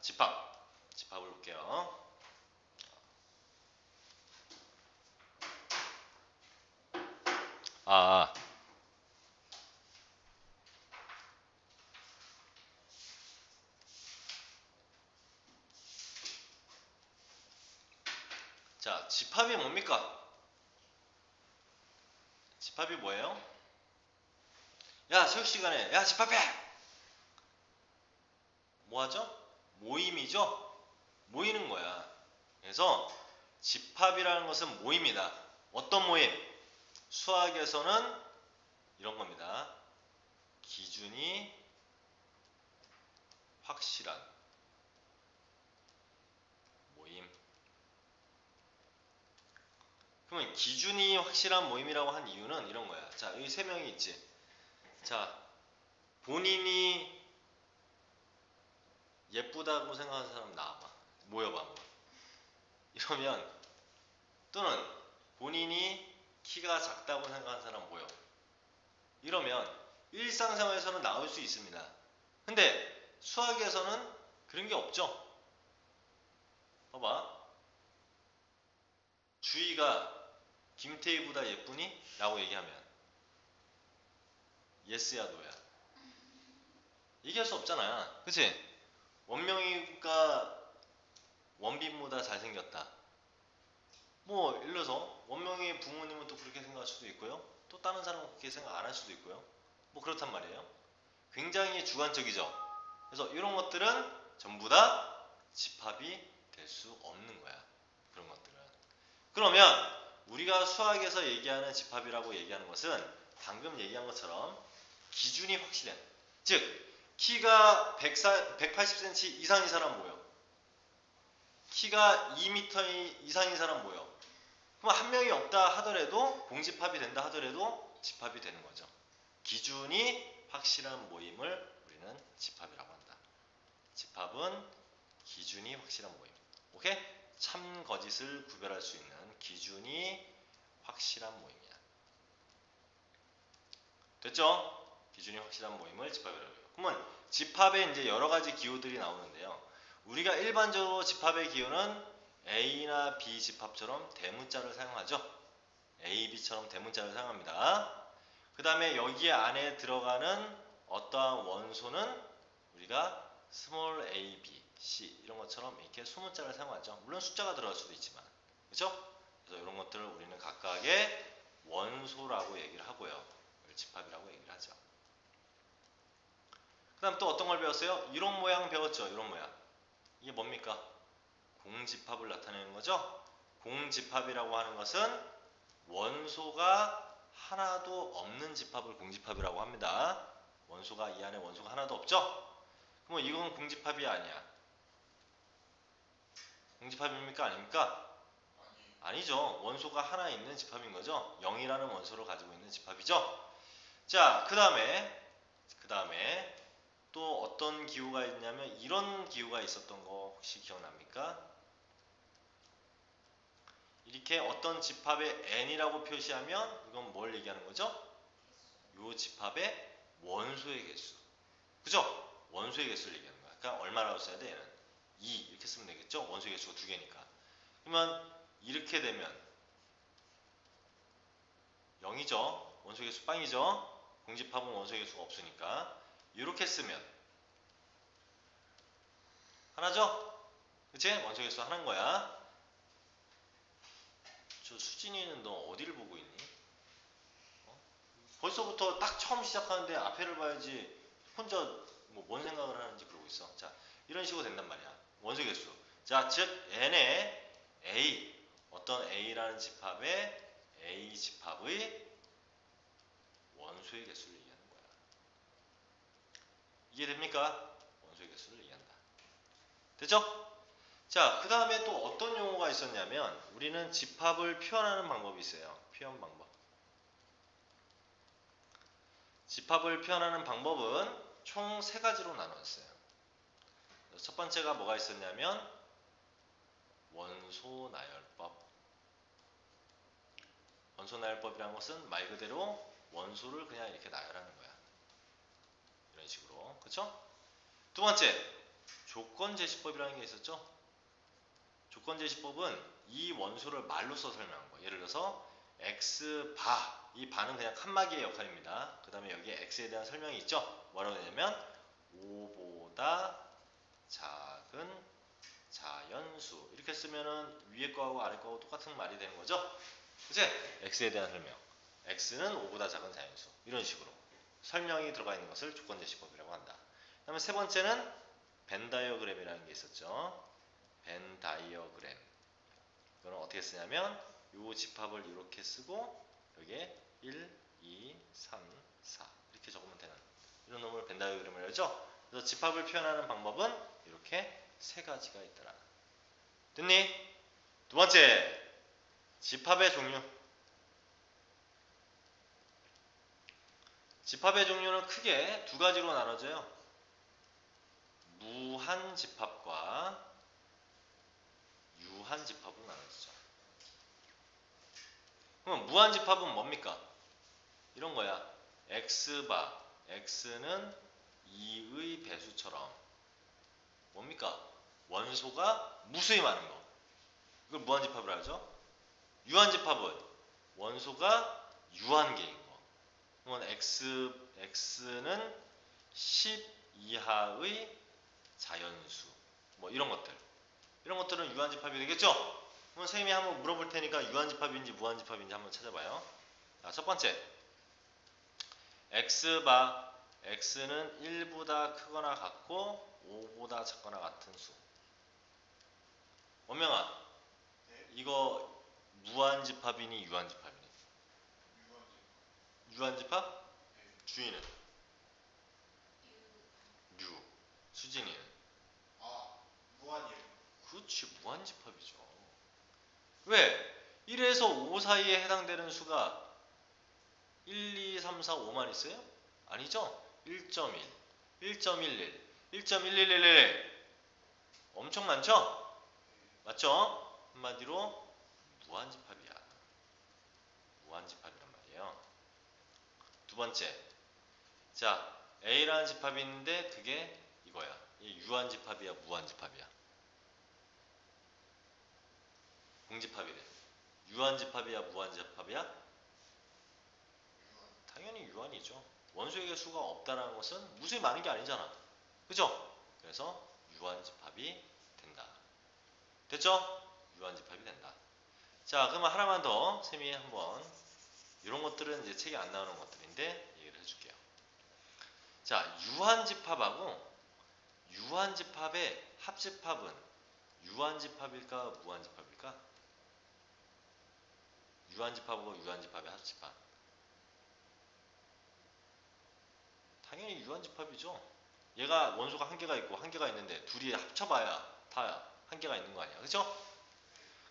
집합을 볼게요. 아, 자, 집합이 뭡니까? 집합이 뭐예요? 야, 체육 시간에, 야, 집합해! 뭐 하죠? 모임이죠? 모이는 거야. 그래서 집합이라는 것은 모임이다. 어떤 모임? 수학에서는 이런 겁니다. 기준이 확실한 모임. 그러면 기준이 확실한 모임이라고 한 이유는 이런 거야. 자, 여기 세 명이 있지. 자, 본인이 예쁘다고 생각하는 사람 나와봐. 모여봐. 이러면 또는 본인이 키가 작다고 생각하는 사람 모여. 이러면 일상생활에서는 나올 수 있습니다. 근데 수학에서는 그런 게 없죠. 봐봐. 주희가 김태희보다 예쁘니? 라고 얘기하면 예스야 노야. 얘기할 수 없잖아. 그치? 원명이가 원빈보다 잘생겼다. 뭐 예를 들어서 원명이의 부모님은 또 그렇게 생각할 수도 있고요. 또 다른 사람은 그렇게 생각 안 할 수도 있고요. 뭐 그렇단 말이에요. 굉장히 주관적이죠. 그래서 이런 것들은 전부 다 집합이 될 수 없는 거야. 그런 것들은. 그러면 우리가 수학에서 얘기하는 집합이라고 얘기하는 것은 방금 얘기한 것처럼 기준이 확실해. 즉 키가 180cm 이상인 사람 모여. 키가 2m 이상인 사람 모여. 그럼 한 명이 없다 하더라도 공집합이 된다 하더라도 집합이 되는 거죠. 기준이 확실한 모임을 우리는 집합이라고 한다. 집합은 기준이 확실한 모임. 오케이? 참 거짓을 구별할 수 있는 기준이 확실한 모임이야. 됐죠? 기준이 확실한 모임을 집합이라고 해요. 그러면 집합에 이제 여러 가지 기호들이 나오는데요. 우리가 일반적으로 집합의 기호는 A나 B 집합처럼 대문자를 사용하죠. A, B처럼 대문자를 사용합니다. 그 다음에 여기 안에 들어가는 어떠한 원소는 우리가 스몰 a, b, c 이런 것처럼 이렇게 소문자를 사용하죠. 물론 숫자가 들어갈 수도 있지만. 그렇죠? 그래서 이런 것들을 우리는 각각의 원소라고 얘기를 하고요. 집합이라고 얘기를 하죠. 그 다음 또 어떤 걸 배웠어요? 이런 모양 배웠죠. 이런 모양. 이게 뭡니까? 공집합을 나타내는 거죠. 공집합이라고 하는 것은 원소가 하나도 없는 집합을 공집합이라고 합니다. 원소가 이 안에 원소가 하나도 없죠? 그럼 이건 공집합이 아니야. 공집합입니까? 아닙니까? 아니죠. 원소가 하나 있는 집합인 거죠. 0이라는 원소를 가지고 있는 집합이죠. 자, 그 다음에 또 어떤 기호가 있냐면 이런 기호가 있었던 거 혹시 기억납니까? 이렇게 어떤 집합의 n이라고 표시하면 이건 뭘 얘기하는 거죠? 요 집합의 원소의 개수. 그죠? 원소의 개수를 얘기하는 거야. 그러니까 얼마라고 써야 돼? 얘는 2 이렇게 쓰면 되겠죠? 원소의 개수가 두 개니까. 그러면 이렇게 되면 0이죠? 원소의 개수 빵이죠? 공집합은 원소의 개수가 없으니까. 이렇게 쓰면 하나죠? 그치? 원소의 개수 하나인 거야. 저 수진이는 너 어디를 보고 있니? 벌써부터 딱 처음 시작하는데 앞에를 봐야지 혼자 뭐 뭔 생각을 하는지 그러고 있어. 자, 이런 식으로 된단 말이야. 원소 개수. 자, 즉 n의 a 어떤 a라는 집합의 a 집합의 원소의 개수를 얘기하는 거야. 이해됩니까? 원소의 개수를 얘기한다. 됐죠? 자, 그 다음에 또 어떤 용어가 있었냐면 우리는 집합을 표현하는 방법이 있어요. 표현 방법. 집합을 표현하는 방법은 총 세 가지로 나눴어요. 첫 번째가 뭐가 있었냐면 원소 나열법. 원소 나열법이라는 것은 말 그대로 원소를 그냥 이렇게 나열하는 거야. 이런 식으로. 그쵸? 두 번째, 조건제시법이라는 게 있었죠. 조건제시법은 이 원소를 말로써 설명한 거예요. 예를 들어서 x 바, 이 바는 그냥 칸막이의 역할입니다. 그 다음에 여기에 x에 대한 설명이 있죠. 뭐라고 되냐면 5보다 작은 자연수, 이렇게 쓰면은 위에 거하고 아래 거하고 똑같은 말이 되는 거죠. 그치? x에 대한 설명, x는 5보다 작은 자연수, 이런 식으로 설명이 들어가 있는 것을 조건제시법이라고 한다. 그 다음에 세 번째는 벤 다이어그램이라는 게 있었죠. 벤 다이어그램, 이거는 어떻게 쓰냐면 이 집합을 이렇게 쓰고 여기에 1, 2, 3, 4 이렇게 적으면 되는 이런 놈을 벤 다이어그램을 하죠. 그래서 집합을 표현하는 방법은 이렇게 세 가지가 있더라. 됐니? 두 번째, 집합의 종류. 집합의 종류는 크게 두 가지로 나눠져요. 무한집합과 유한집합으로 나눠지죠. 그럼 무한집합은 뭡니까? 이런 거야. x바, x는 2의 배수처럼 뭡니까? 원소가 무수히 많은 거. 이걸 무한집합이라 하죠. 유한집합은 원소가 유한계인 거. 그러면 x는 10 이하의 자연수, 뭐 이런 것들. 이런 것들은 유한집합이 되겠죠? 그럼 선생님이 한번 물어볼 테니까 유한집합인지 무한집합인지 한번 찾아봐요. 자, 첫 번째, x바, x는 1보다 크거나 같고 5보다 작거나 같은 수. 원명아, 네. 이거 무한집합이니 유한집합이니? 유한집. 유한집합? 네. 주인은? 유. 수진이는? 아, 무한이요. 그렇지, 무한집합이죠. 왜? 1에서 5 사이에 해당되는 수가 1, 2, 3, 4, 5만 있어요? 아니죠? 1.1, 1.11, 1.1111 엄청 많죠? 맞죠? 한마디로 무한집합이야. 무한집합이란 말이에요. 두 번째, 자, A라는 집합이 있는데 그게 이거야. 이 유한집합이야, 무한집합이야? 공집합이래. 유한집합이야, 무한집합이야? 유한. 당연히 유한이죠. 원소의 수가 없다는 것은 무수히 많은 게 아니잖아. 그죠? 그래서 유한집합이 된다. 됐죠? 유한집합이 된다. 자, 그러면 하나만 더 쌤이 한번, 이런 것들은 이제 책에 안 나오는 것들인데 얘기를 해줄게요. 자, 유한집합하고 유한집합의 합집합은 유한집합일까 무한집합일까? 유한집합하고 유한집합의 합집합, 당연히 유한집합이죠. 얘가 원소가 한 개가 있고 한 개가 있는데 둘이 합쳐봐야 다 한 개가 있는 거 아니야, 그죠?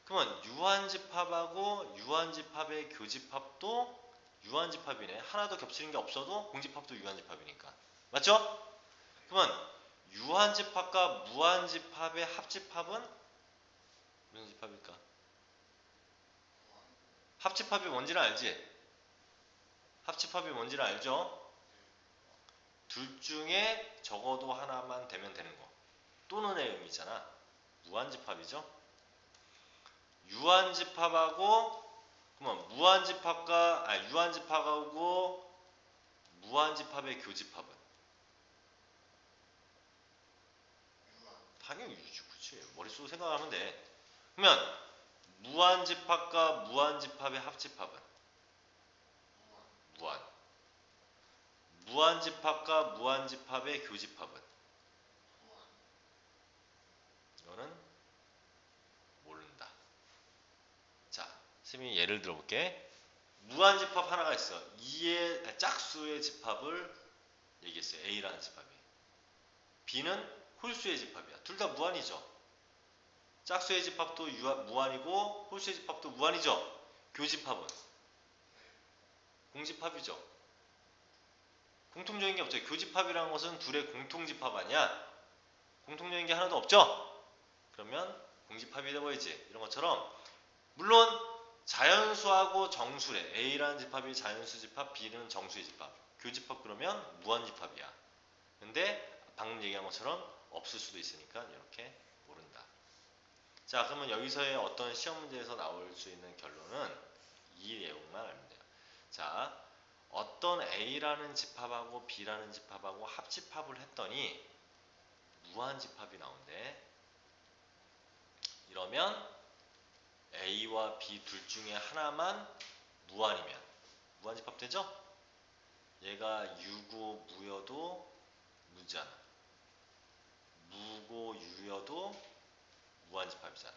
그러면 유한집합하고 유한집합의 교집합도 유한집합이네. 하나도 겹치는 게 없어도 공집합도 유한집합이니까. 맞죠? 그러면 유한집합과 무한집합의 합집합은 무슨 집합일까? 합집합이 뭔지는 알지? 합집합이 뭔지는 알죠? 둘 중에 적어도 하나만 되면 되는 거. 또는의 의미잖아. 무한집합이죠? 유한집합하고, 그러면 유한집합하고 무한집합의 교집합은? 유한. 당연히 유지, 그치. 머릿속으로 생각하면 돼. 그러면 무한집합과 무한집합의 합집합은? 무한. 무한. 무한집합과 무한집합의 교집합은? 무한. 이거는 모른다. 자, 선생님이 예를 들어볼게. 무한집합 하나가 있어. 짝수의 집합을 얘기했어요. A라는 집합이. B는 홀수의 집합이야. 둘 다 무한이죠. 짝수의 집합도 무한이고 홀수의 집합도 무한이죠. 교집합은? 공집합이죠. 공통적인 게 없죠. 교집합이라는 것은 둘의 공통집합 아니야. 공통적인 게 하나도 없죠. 그러면 공집합이 되어야지. 이런 것처럼 물론 자연수하고 정수래. A라는 집합이 자연수 집합, B는 정수의 집합. 교집합 그러면 무한집합이야. 근데 방금 얘기한 것처럼 없을 수도 있으니까 이렇게 모른다. 자, 그러면 여기서의 어떤 시험 문제에서 나올 수 있는 결론은 이 내용만 알면 돼요. 자, 어떤 A라는 집합하고 B라는 집합하고 합집합을 했더니 무한집합이 나온대. 이러면 A와 B 둘 중에 하나만 무한이면 무한집합 되죠? 얘가 유고 무여도 무잖아. 무고 유여도 무한집합이잖아.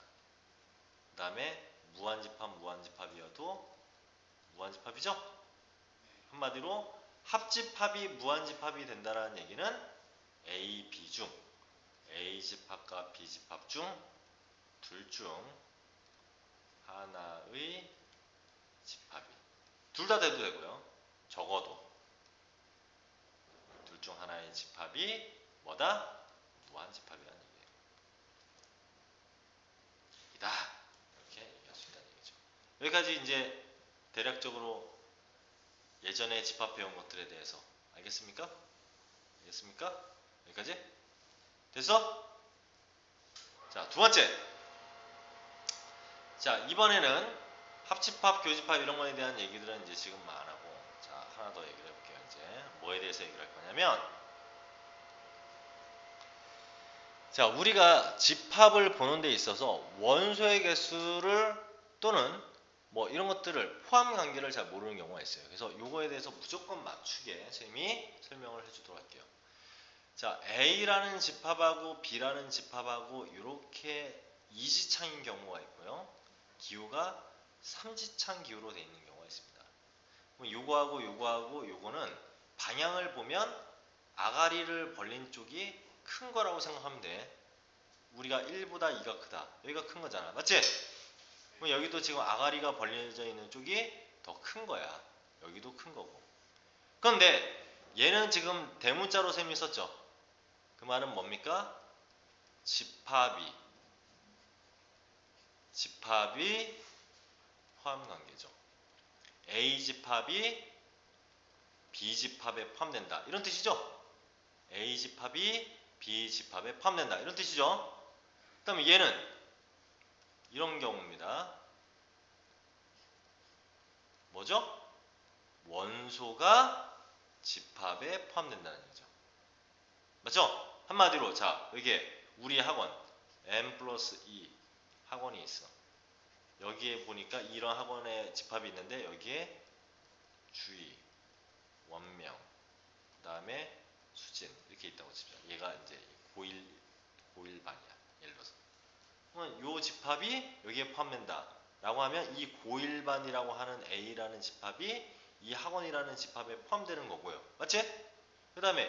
그 다음에 무한집합이어도 무한집합이죠? 한마디로 합집합이 무한집합이 된다는 얘기는 A, B 중 A집합과 B집합 중 둘 중 하나의 집합이 둘 다 돼도 되고요. 적어도 둘 중 하나의 집합이 뭐다? 무한집합이라는 얘기예요. 이다. 이렇게 얘기할 수 있다는 얘기죠. 여기까지 이제 대략적으로 예전에 집합 배운 것들에 대해서 알겠습니까? 알겠습니까? 여기까지? 됐어? 자, 두 번째. 자, 이번에는 합집합, 교집합 이런 거에 대한 얘기들은 이제 지금 안 하고, 자, 하나 더 얘기를 해볼게요. 이제 뭐에 대해서 얘기를 할 거냐면, 자, 우리가 집합을 보는 데 있어서 원소의 개수를 또는 뭐 이런 것들을 포함 관계를 잘 모르는 경우가 있어요. 그래서 요거에 대해서 무조건 맞추게 선생님이 설명을 해주도록 할게요. 자, A라는 집합하고 B라는 집합하고 이렇게 이지창인 경우가 있고요. 기호가 삼지창 기호로 되어 있는 경우가 있습니다. 그럼 요거하고 요거하고 요거는 방향을 보면 아가리를 벌린 쪽이 큰 거라고 생각하면 돼. 우리가 1보다 2가 크다. 여기가 큰 거잖아. 맞지? 그럼 여기도 지금 아가리가 벌려져 있는 쪽이 더 큰 거야. 여기도 큰 거고. 그런데 얘는 지금 대문자로 셈이 썼죠. 그 말은 뭡니까? 집합이 포함관계죠. A집합이 B집합에 포함된다. 이런 뜻이죠? A집합이 B집합에 포함된다. 이런 뜻이죠? 그 다음에 얘는 이런 경우입니다. 뭐죠? 원소가 집합에 포함된다는 얘기죠. 맞죠? 한마디로 자, 이게 우리 학원 M 플러스 2 학원이 있어. 여기에 보니까 이런 학원의 집합이 있는데 여기에 주의, 원명, 그 다음에 수진 이렇게 있다고 칩시다. 얘가 이제 고1반이야. 예를 들어서. 그러면 요 집합이 여기에 포함된다. 라고 하면 이 고1반이라고 하는 A라는 집합이 이 학원이라는 집합에 포함되는 거고요. 맞지? 그 다음에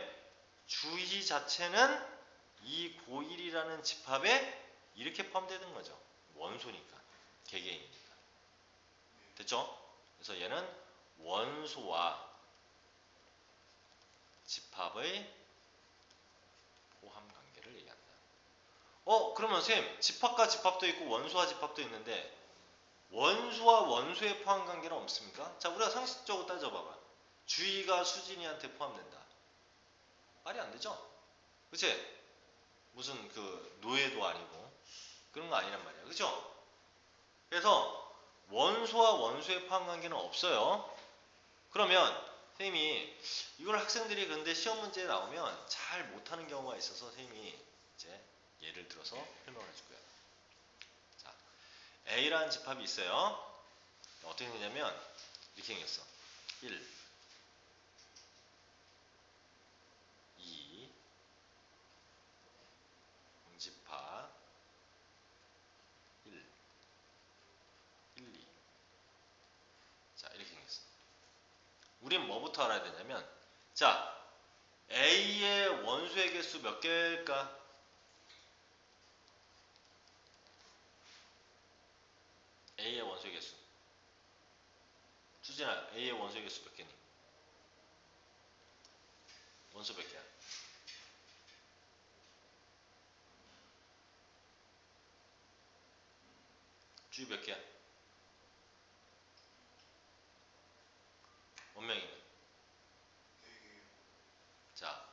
주의 자체는 이 고1이라는 집합에 이렇게 포함되는 거죠. 원소니까. 개개인이니까. 됐죠? 그래서 얘는 원소와 집합의 포함 관계를 얘기한다. 그러면 선생님, 집합과 집합도 있고 원소와 집합도 있는데 원소와 원소의 포함 관계는 없습니까? 자, 우리가 상식적으로 따져봐봐. 주희가 수진이한테 포함된다. 말이 안 되죠? 그치? 무슨 그 노예도 아니고 그런 거 아니란 말이야. 그죠? 그래서 원소와 원소의 포함 관계는 없어요. 그러면 선생님이 이걸 학생들이 근데 시험 문제에 나오면 잘 못하는 경우가 있어서 선생님이 이제 예를 들어서 설명을 해줄 거예요. 자, A라는 집합이 있어요. 어떻게 되냐면 이렇게 생겼어. 1, 2, 집합 1, 1, 2. 자, 이렇게 생겼어. 우린 뭐부터 알아야 되냐면 자, A의 원소의 개수 몇 개일까? A의 원소의 개수. 수진아, A의 원소의 개수 몇 개니? 원소 몇 개야? 주위 몇 개야? 원명이는? 자,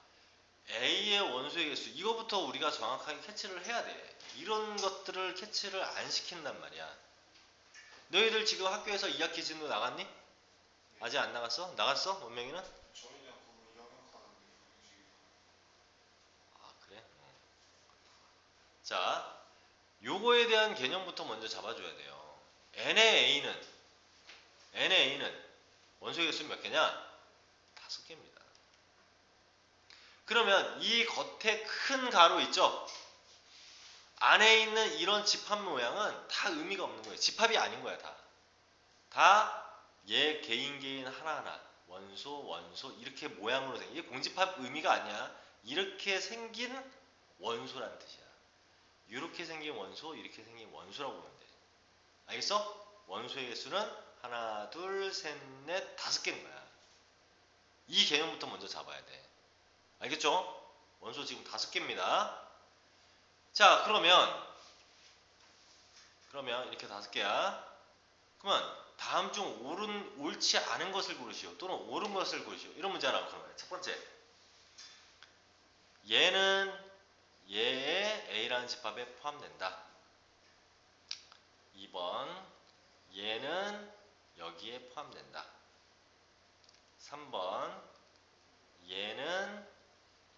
A의 원소의 개수 이거부터 우리가 정확하게 캐치를 해야 돼. 이런 것들을 캐치를 안 시킨단 말이야. 너희들 지금 학교에서 2학기 진도 나갔니? 아직 안 나갔어? 나갔어? 원명이는? 저희는 그거 2학년 카드인데 형식이. 아 그래? 자, 요거에 대한 개념부터 먼저 잡아줘야 돼요. NA는 원소의 개수 몇 개냐? 5개입니다. 그러면 이 겉에 큰 가로 있죠? 안에 있는 이런 집합 모양은 다 의미가 없는 거예요. 집합이 아닌 거야, 다. 다 얘 개인 하나하나 원소 이렇게 모양으로 생긴 이게 공집합 의미가 아니야. 이렇게 생긴 원소라는 뜻이야. 이렇게 생긴 원소, 이렇게 생긴 원소라고 보면 돼. 알겠어? 원소의 개수는 하나, 둘, 셋, 넷, 5개인 거야. 이 개념부터 먼저 잡아야 돼. 알겠죠? 원소 지금 5개입니다. 자, 그러면 이렇게 5개야. 그러면 다음 중 옳지 않은 것을 고르시오. 또는 옳은 것을 고르시오. 이런 문제라고 그러면 첫 번째. 얘는 얘의 A라는 집합에 포함된다. 2번. 얘는 여기에 포함된다. 3번. 얘는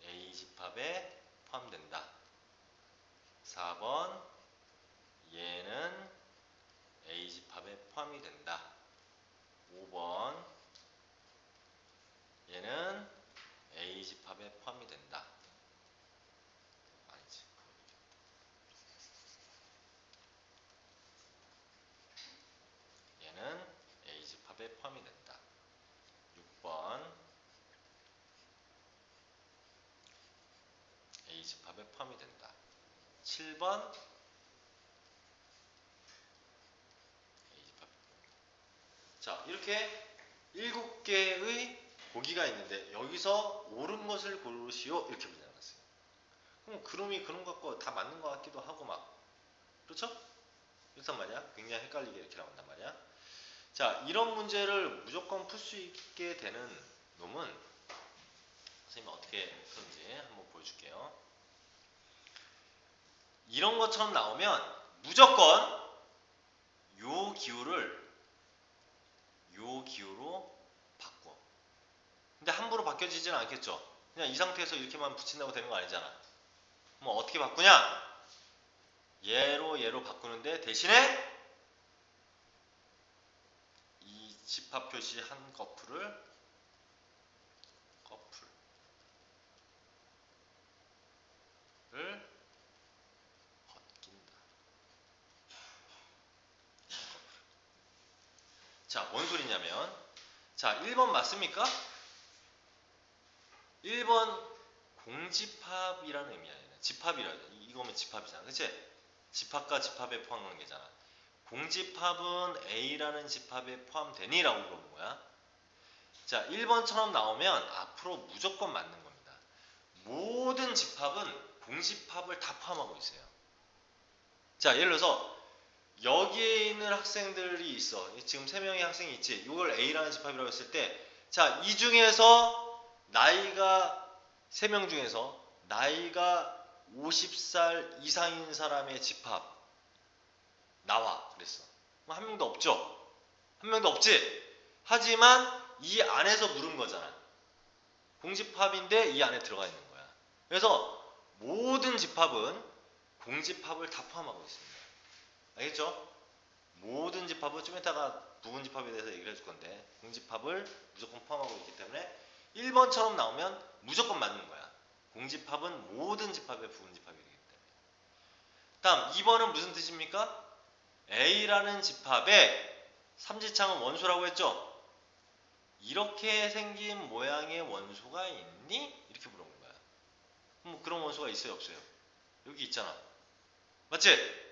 A 집합에 포함된다. 4번. 얘는 A 집합에 포함이 된다. 5번. 얘는 A 집합에 포함이 된다. 아니지. 얘는 A 집합에 포함이 된다. 6번. A 집합에 포함이 된다. 7번. A 집합에 자, 이렇게 7개의 보기가 있는데 여기서 옳은 것을 고르시오 이렇게 문제나왔어요. 그럼 그rum이 그런 것 같고 다 맞는 것 같기도 하고 막 그렇죠? 그렇단 말이야. 굉장히 헷갈리게 이렇게 나온단 말이야. 자, 이런 문제를 무조건 풀 수 있게 되는 놈은 선생님이 어떻게 푸는지 한번 보여줄게요. 이런 것처럼 나오면 무조건 요 기호로 바꿔. 근데 함부로 바뀌어지지는 않겠죠. 그냥 이 상태에서 이렇게만 붙인다고 되는 거 아니잖아. 그럼 어떻게 바꾸냐? 얘로 바꾸는데 대신에 이 집합 표시 한 커플을 벗긴다. 자, 뭔 소리냐면 자, 1번 맞습니까? 1번 공집합이라는 의미야. 집합이라는 이거면 집합이잖아. 그치? 집합과 집합에 포함한 게잖아. 공집합은 A라는 집합에 포함되니? 라고 물어본 거야. 자, 1번처럼 나오면 앞으로 무조건 맞는 겁니다. 모든 집합은 공집합을 다 포함하고 있어요. 자, 예를 들어서 여기에 있는 학생들이 있어. 지금 3명의 학생이 있지. 이걸 A라는 집합이라고 했을 때 자, 이 중에서 나이가 3명 중에서 나이가 50살 이상인 사람의 집합 나와 그랬어. 그럼 한 명도 없죠. 한 명도 없지. 하지만 이 안에서 물은 거잖아. 공집합인데 이 안에 들어가 있는 거야. 그래서 모든 집합은 공집합을 다 포함하고 있습니다. 알겠죠? 모든 집합은 좀 이따가 부분 집합에 대해서 얘기를 해줄 건데 공집합을 무조건 포함하고 있기 때문에 1번처럼 나오면 무조건 맞는 거야. 공집합은 모든 집합의 부분 집합이 되기 때문에. 다음 2번은 무슨 뜻입니까? A라는 집합에 삼지창은 원소라고 했죠? 이렇게 생긴 모양의 원소가 있니? 이렇게 물어본 거야. 그럼 그런 원소가 있어요? 없어요? 여기 있잖아. 맞지?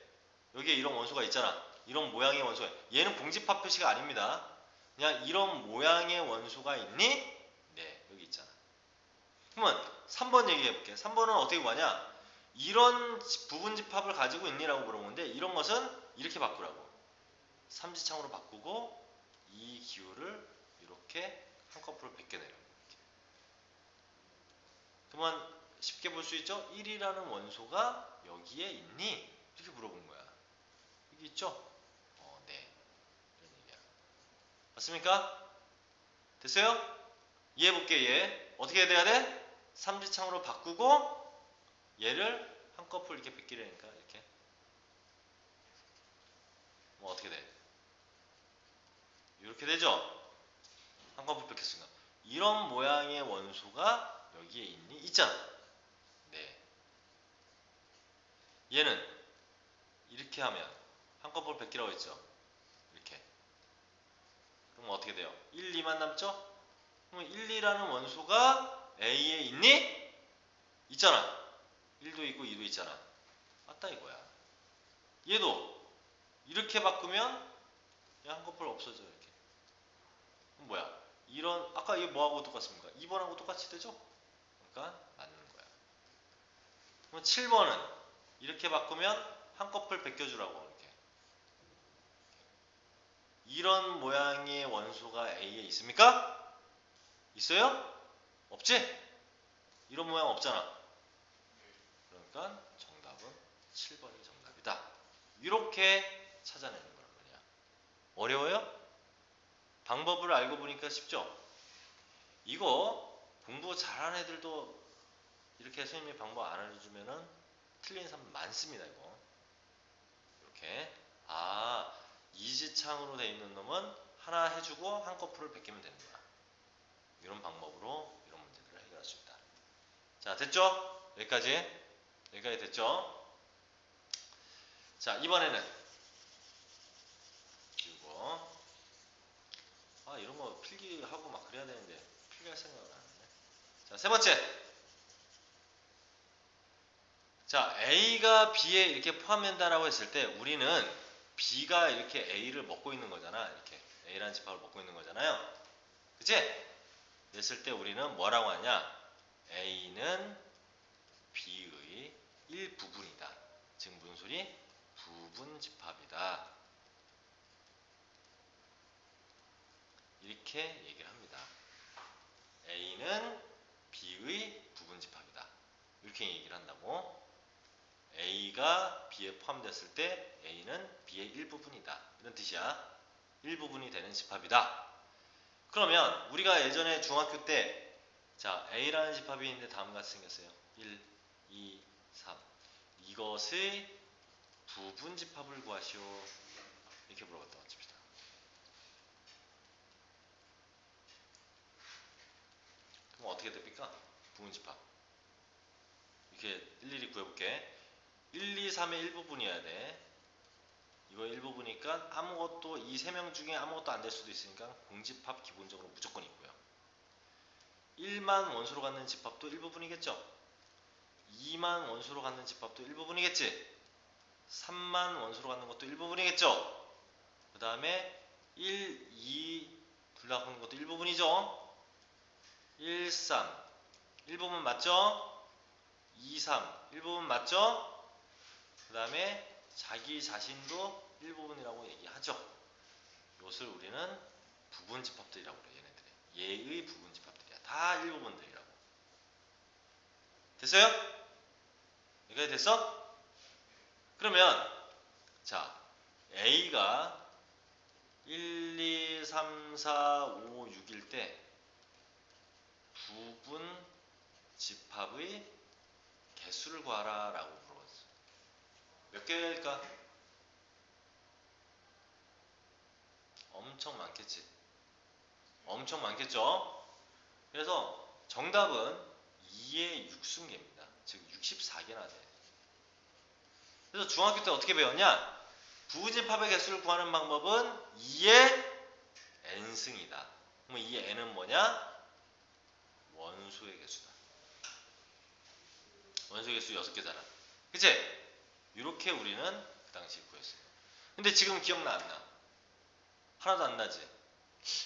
여기에 이런 원소가 있잖아. 이런 모양의 원소가 얘는 공집합 표시가 아닙니다. 그냥 이런 모양의 원소가 있니? 네, 여기 있잖아. 그러면 3번 얘기해 볼게. 3번은 어떻게 구하냐? 이런 부분 집합을 가지고 있니라고 물어보는데 이런 것은 이렇게 바꾸라고. 삼지창으로 바꾸고 이 기호를 이렇게 한꺼풀로 벗겨내라고. 그러면 쉽게 볼 수 있죠? 1이라는 원소가 여기에 있니? 이렇게 물어본 거야. 여기 있죠? 네. 이런 얘기야. 맞습니까? 됐어요? 이해해볼게, 얘. 어떻게 돼야 돼? 삼지창으로 바꾸고 얘를 한꺼풀 이렇게 베끼려니까 이렇게. 뭐 어떻게 돼? 이렇게 되죠? 한꺼풀 베꼈으니까. 이런 모양의 원소가 여기에 있니? 있잖아. 네. 얘는 이렇게 하면 한꺼풀 베끼라고 했죠? 이렇게. 그럼 어떻게 돼요? 1, 2만 남죠? 그럼 1, 2라는 원소가 A에 있니? 있잖아. 1도 있고 2도 있잖아. 맞다 이거야. 얘도 이렇게 바꾸면 얘 한꺼풀 없어져 이렇게. 그럼 뭐야? 이런 아까 이게 뭐하고 똑같습니까? 2번하고 똑같이 되죠? 그러니까 맞는 거야. 그럼 7번은 이렇게 바꾸면 한꺼풀 베껴주라고 이렇게. 이런 모양의 원소가 A에 있습니까? 있어요? 없지? 이런 모양 없잖아. 그러니까 정답은 7번이 정답이다. 이렇게 찾아내는 거란 말이야. 어려워요? 방법을 알고 보니까 쉽죠? 이거 공부 잘하는 애들도 이렇게 선생님이 방법 안 알려주면은 틀린 사람 많습니다. 이거 이렇게 이지창으로 돼 있는 놈은 하나 해주고 한꺼풀을 베끼면 되는 거야. 이런 방법으로 이런 문제들을 해결할 수 있다. 자, 됐죠? 여기까지 됐죠? 자, 이번에는 이거 이런 거 필기하고 막 그래야 되는데 필기할 생각을 안 하네. 자, 세 번째. 자, A가 B에 이렇게 포함된다라고 했을 때 우리는 B가 이렇게 A를 먹고 있는 거잖아. 이렇게 A라는 집합을 먹고 있는 거잖아요. 그치? 그랬을 때 우리는 뭐라고 하냐? A는 B의 일부분이다. 즉 무슨 소리? 부분집합이다. 이렇게 얘기를 합니다. A는 B의 부분집합이다. 이렇게 얘기를 한다고. A가 B에 포함됐을 때 A는 B의 일부분이다. 이런 뜻이야. 일부분이 되는 집합이다. 그러면 우리가 예전에 중학교 때 자, A라는 집합이 있는데 다음과 같이 생겼어요. 1, 2, 3. 이것의 부분집합을 구하시오. 이렇게 물어봤다고 칩시다. 그럼 어떻게 됩니까? 부분집합. 이렇게 일일이 구해볼게. 1, 2, 3의 일부분이어야 돼. 이거 일부분이니까 아무것도 이 세 명 중에 아무것도 안 될 수도 있으니까 공집합 기본적으로 무조건 있고요. 1만 원수로 갖는 집합도 일부분이겠죠. 2만 원수로 갖는 집합도 일부분이겠지. 3만 원수로 갖는 것도 일부분이겠죠. 그 다음에 1, 2 둘 다 갖는 것도 일부분이죠. 1, 3 일부분 맞죠? 2, 3 일부분 맞죠? 그 다음에 자기 자신도 일부분이라고 얘기하죠. 이것을 우리는 부분집합들이라고 그래요. 얘네들이. 얘의 부분집합들이야. 다 일부분들이라고. 됐어요? 여기까지 됐어? 그러면 자 A가 1, 2, 3, 4, 5, 6일 때 부분집합의 개수를 구하라 라고 물어봤어. 몇 개일까? 엄청 많겠지. 엄청 많겠죠? 그래서 정답은 2의 6승계입니다. 즉 64개나 돼. 그래서 중학교 때 어떻게 배웠냐? 부분집합의 개수를 구하는 방법은 2의 n승이다. 그럼 이 n은 뭐냐? 원소의 개수다. 원소의 개수 6개잖아. 그치? 이렇게 우리는 그 당시에 구했어요. 근데 지금 기억나 안 나? 하나도 안 나지?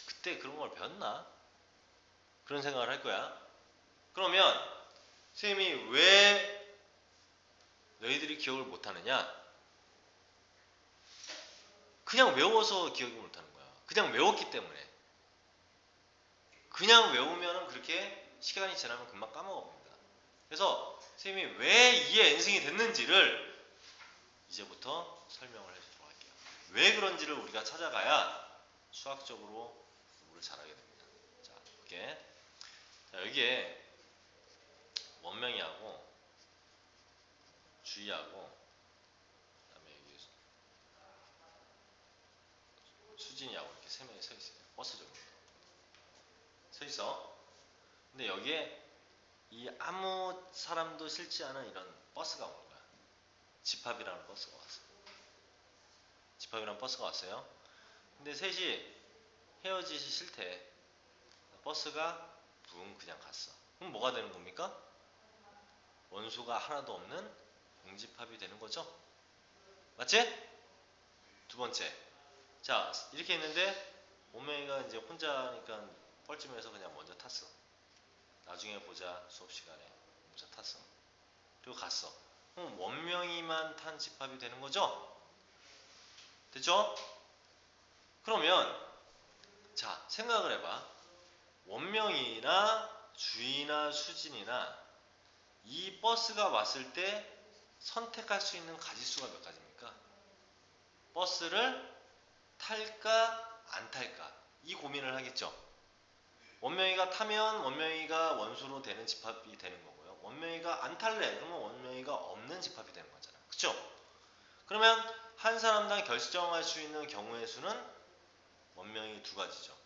그때 그런 걸 배웠나? 그런 생각을 할 거야. 그러면 선생님이 왜 너희들이 기억을 못하느냐? 그냥 외워서 기억이 못하는 거야. 그냥 외웠기 때문에. 그냥 외우면 그렇게 시간이 지나면 금방 까먹어버립니다. 그래서 선생님이 왜 2의 n승이 됐는지를 이제부터 설명을 해주도록 할게요. 왜 그런지를 우리가 찾아가야 수학적으로 공부를 잘하게 됩니다. 자, 이렇게. 자, 여기에 원명이하고 주의하고 그다음에 여기 수진이하고 이렇게 세 명이 서 있어요. 버스 정도 서 있어. 근데 여기에 이 아무 사람도 싫지 않은 이런 버스가 오는 거야. 집합이라는 버스가 왔어. 집합이라는 버스가 왔어요. 근데 셋이 헤어지기 싫대. 버스가 붕 그냥 갔어. 그럼 뭐가 되는 겁니까? 원소가 하나도 없는 공집합이 되는 거죠. 맞지? 두 번째. 자, 이렇게 했는데 오메이가 이제 혼자니까 뻘쭘해서 그냥 먼저 탔어. 나중에 보자 수업 시간에 먼저 탔어. 그리고 갔어. 그럼 원명이만 탄 집합이 되는 거죠? 됐죠? 그러면 자, 생각을 해봐. 원명이나 주희나 수진이나 이 버스가 왔을 때 선택할 수 있는 가지수가 몇 가지입니까? 버스를 탈까 안 탈까 이 고민을 하겠죠. 원명이가 타면 원명이가 원소로 되는 집합이 되는 거고요. 원명이가 안 탈래 그러면 원명이가 없는 집합이 되는 거잖아. 그쵸? 그러면 한 사람당 결정할 수 있는 경우의 수는 원명이 두 가지죠.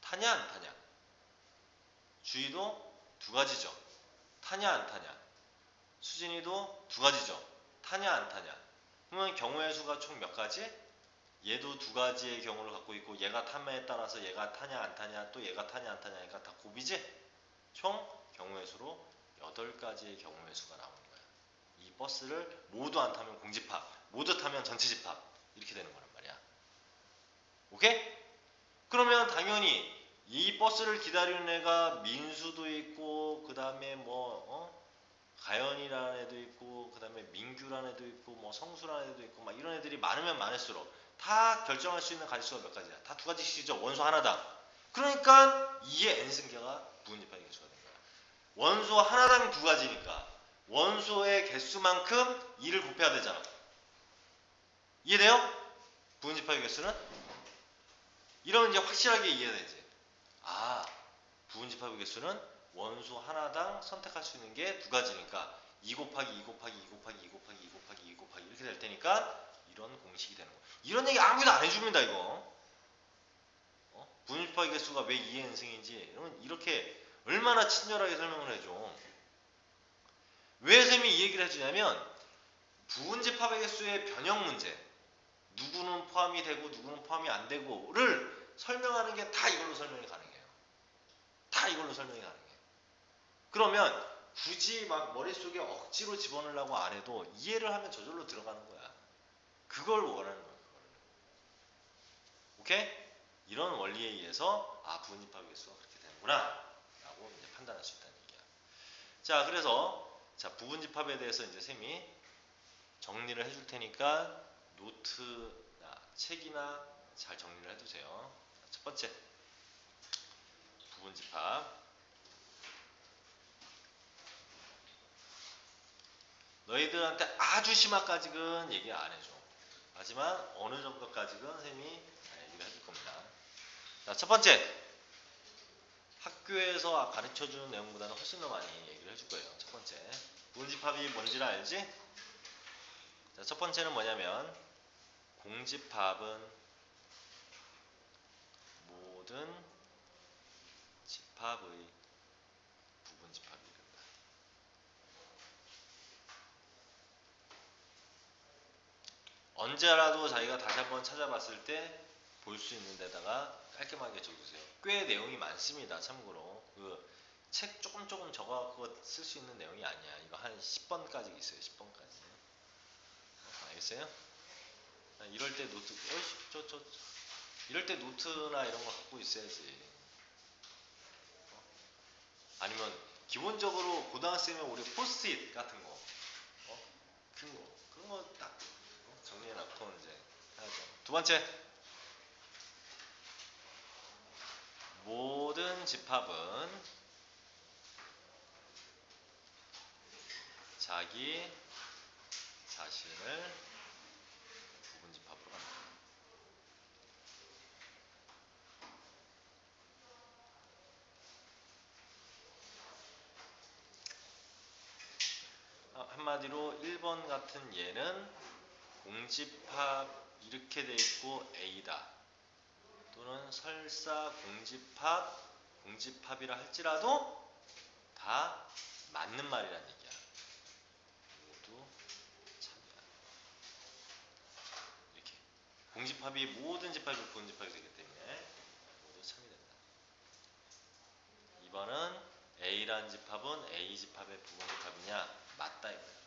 타냐 안 타냐. 주희도 두 가지죠. 타냐 안 타냐. 수진이도 두 가지죠. 타냐 안 타냐. 그러면 경우의 수가 총 몇 가지? 얘도 두 가지의 경우를 갖고 있고 얘가 탐에 따라서 얘가 타냐 안 타냐 또 얘가 타냐 안 타냐니까 다 곱이지? 총 경우의 수로 8가지의 경우의 수가 나오는 거야. 이 버스를 모두 안 타면 공집합, 모두 타면 전체 집합 이렇게 되는 거란 말이야. 오케이? 그러면 당연히 이 버스를 기다리는 애가 민수도 있고 그 다음에 가연이라는 애도 있고 그 다음에 민규라는 애도 있고 뭐 성수라는 애도 있고 막 이런 애들이 많으면 많을수록 다 결정할 수 있는 가지수가 몇 가지야? 다 두 가지씩이죠. 원소 하나당. 그러니까 2의 n승계가 부분집합의 개수가 된 거야. 원소 하나당 두 가지니까 원소의 개수만큼 2를 곱해야 되잖아. 이해돼요? 부분집합의 개수는? 이러면 이제 확실하게 이해되지. 아, 부분집합의 개수는 원소 하나당 선택할 수 있는 게 두 가지니까 2 곱하기 2 곱하기 2 곱하기 2 곱하기 2 곱하기 2 곱하기 이렇게 될 테니까 이런 공식이 되는 거야. 이런 얘기 아무도 안 해줍니다 이거. 부분집합의 개수가 왜 2의 n승인지 이렇게 얼마나 친절하게 설명을 해줘. 왜 쌤이 이 얘기를 해주냐면 부분집합의 개수의 변형 문제 누구는 포함이 되고 누구는 포함이 안 되고를 설명하는 게 다 이걸로 설명이 가능해요. 다 이걸로 설명이 가능해요. 그러면 굳이 막 머릿속에 억지로 집어넣으려고 안 해도 이해를 하면 저절로 들어가는 거야. 그걸 원하는 거야. 오케이? 이런 원리에 의해서 부분집합의 개수가 그렇게 되는구나 라고 이제 판단할 수 있다는 얘기야. 자, 그래서 자, 부분집합에 대해서 이제 쌤이 정리를 해줄 테니까 노트나 책이나 잘 정리를 해두세요. 첫 번째, 부분집합. 너희들한테 아주 심화까지는 얘기 안 해줘. 하지만 어느 정도까지는 쌤이 얘기를 해줄 겁니다. 자, 첫 번째, 학교에서 가르쳐주는 내용보다는 훨씬 더 많이 얘기를 해줄 거예요. 첫 번째, 부분집합이 뭔지를 알지? 자, 첫 번째는 뭐냐면 공집합은 모든 집합의 부분집합이 된다. 언제라도 자기가 다시 한번 찾아봤을 때 볼 수 있는 데다가 깔끔하게 적으세요. 꽤 내용이 많습니다. 참고로 그 책 조금 적어갖고 쓸 수 있는 내용이 아니야. 이거 한 10번까지 있어요. 10번까지. 알겠어요? 이럴 때 노트, 이럴 때 노트나 이런 거 갖고 있어야지. 아니면 기본적으로 고등학생이면 우리 포스트잇 같은 거, 큰 거, 그런 거 딱 정리해놓고 이제 해야죠. 두 번째, 모든 집합은 자기 자신을 부분집합으로 만든다. 한마디로 1번 같은 예는 공집합 이렇게 돼 있고 A다. 또는 설사 공집합이라 할지라도 다 맞는 말이란 얘기야. 모두 참이야. 이렇게 공집합이 모든 집합이 부분집합이 되기 때문에 모두 참이 된다. 2번은 A라는 집합은 A 집합의 부분집합이냐? 맞다 이거야.